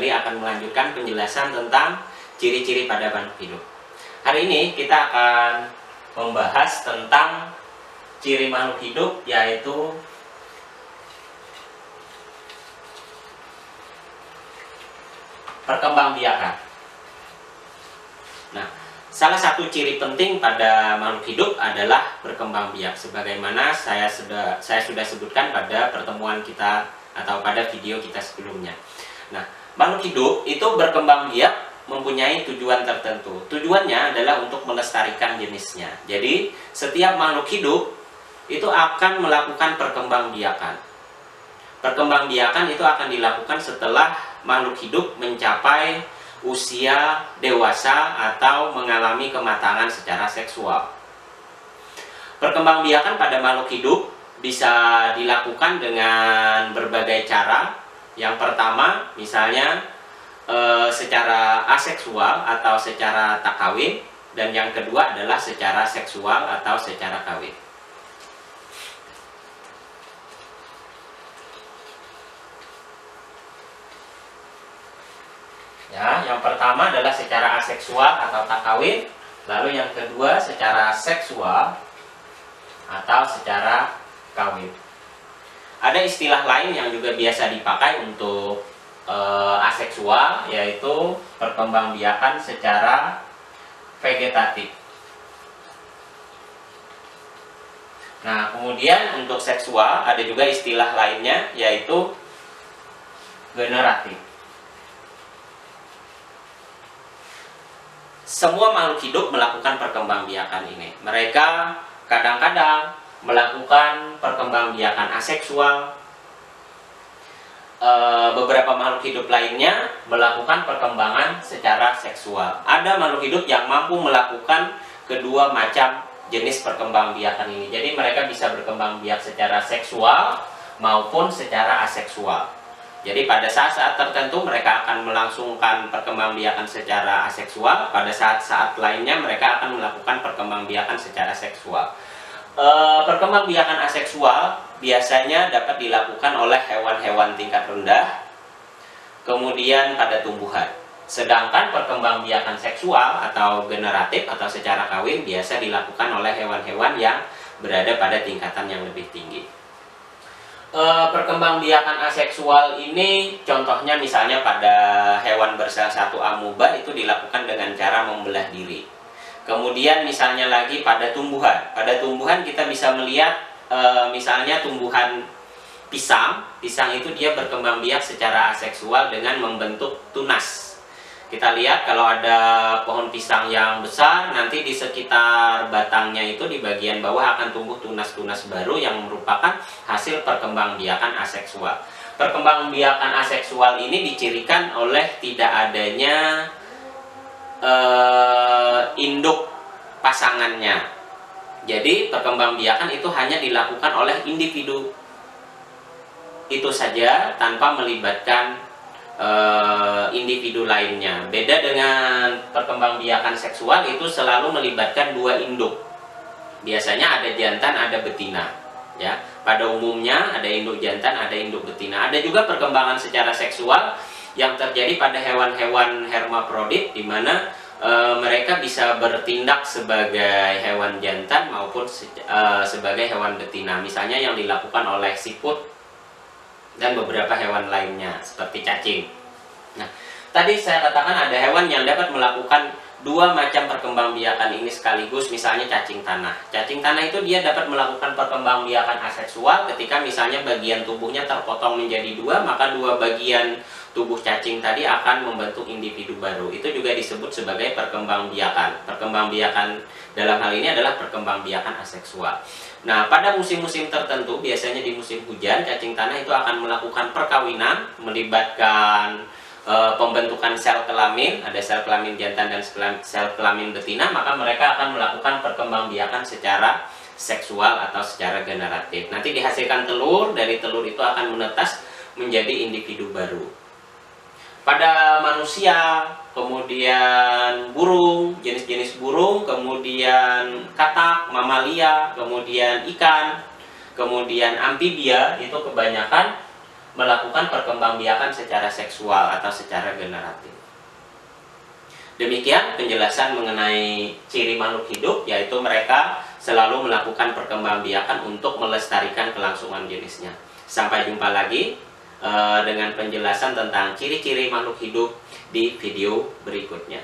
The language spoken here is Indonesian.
kembali akan melanjutkan penjelasan tentang ciri-ciri pada makhluk hidup. Hari ini kita akan membahas tentang ciri makhluk hidup, yaitu perkembangbiakan. Nah, salah satu ciri penting pada makhluk hidup adalah berkembang biak, sebagaimana saya sudah sebutkan pada pertemuan kita atau pada video kita sebelumnya. Nah, makhluk hidup itu berkembang biak mempunyai tujuan tertentu. Tujuannya adalah untuk melestarikan jenisnya. Jadi, setiap makhluk hidup itu akan melakukan perkembangbiakan. Perkembangbiakan itu akan dilakukan setelah makhluk hidup mencapai usia dewasa atau mengalami kematangan secara seksual. Perkembangbiakan pada makhluk hidup bisa dilakukan dengan berbagai cara. Yang pertama, misalnya secara aseksual atau secara tak kawin, dan yang kedua adalah secara seksual atau secara kawin. Ya, yang pertama adalah secara aseksual atau tak kawin, lalu yang kedua secara seksual atau secara kawin. Ada istilah lain yang juga biasa dipakai untuk aseksual, yaitu perkembangbiakan secara vegetatif. Nah, kemudian untuk seksual ada juga istilah lainnya, yaitu generatif. Semua makhluk hidup melakukan perkembangbiakan ini. Mereka kadang-kadang melakukan perkembangbiakan aseksual. Beberapa makhluk hidup lainnya melakukan perkembangan secara seksual. Ada makhluk hidup yang mampu melakukan kedua macam jenis perkembangbiakan ini. Jadi mereka bisa berkembang biak secara seksual maupun secara aseksual. Jadi pada saat-saat tertentu mereka akan melangsungkan perkembangbiakan secara aseksual, pada saat-saat lainnya mereka akan melakukan perkembangbiakan secara seksual. Perkembangbiakan aseksual biasanya dapat dilakukan oleh hewan-hewan tingkat rendah, kemudian pada tumbuhan. Sedangkan perkembangbiakan seksual atau generatif atau secara kawin biasa dilakukan oleh hewan-hewan yang berada pada tingkatan yang lebih tinggi. Perkembangbiakan aseksual ini contohnya misalnya pada hewan bersel satu amuba itu dilakukan dengan cara membelah diri. Kemudian misalnya lagi pada tumbuhan. Pada tumbuhan kita bisa melihat misalnya tumbuhan pisang. Pisang itu dia berkembang biak secara aseksual dengan membentuk tunas. Kita lihat kalau ada pohon pisang yang besar, nanti di sekitar batangnya itu di bagian bawah akan tumbuh tunas-tunas baru yang merupakan hasil perkembangbiakan aseksual. Perkembangbiakan aseksual ini dicirikan oleh tidak adanya induk pasangannya. Jadi perkembangbiakan itu hanya dilakukan oleh individu itu saja tanpa melibatkan individu lainnya. Beda dengan perkembangbiakan seksual, itu selalu melibatkan dua induk. Biasanya ada jantan, ada betina. Ya, pada umumnya ada induk jantan, ada induk betina. Ada juga perkembangan secara seksual yang terjadi pada hewan-hewan hermafrodit, di mana mereka bisa bertindak sebagai hewan jantan maupun sebagai hewan betina. Misalnya yang dilakukan oleh siput dan beberapa hewan lainnya seperti cacing. Nah, tadi saya katakan ada hewan yang dapat melakukan dua macam perkembangbiakan ini sekaligus, misalnya cacing tanah. Cacing tanah itu dia dapat melakukan perkembangbiakan aseksual ketika misalnya bagian tubuhnya terpotong menjadi dua, maka dua bagian tubuh cacing tadi akan membentuk individu baru. Itu juga disebut sebagai perkembangbiakan. Perkembangbiakan dalam hal ini adalah perkembangbiakan aseksual. Nah, pada musim-musim tertentu, biasanya di musim hujan, cacing tanah itu akan melakukan perkawinan, melibatkan pembentukan sel kelamin, ada sel kelamin jantan dan sel kelamin betina, maka mereka akan melakukan perkembangbiakan secara seksual atau secara generatif. Nanti dihasilkan telur, dari telur itu akan menetas menjadi individu baru. Pada manusia, kemudian burung, jenis-jenis burung, kemudian katak, mamalia, kemudian ikan, kemudian amfibia, itu kebanyakan melakukan perkembangbiakan secara seksual atau secara generatif. Demikian penjelasan mengenai ciri makhluk hidup, yaitu mereka selalu melakukan perkembangbiakan untuk melestarikan kelangsungan jenisnya. Sampai jumpa lagi dengan penjelasan tentang ciri-ciri makhluk hidup di video berikutnya.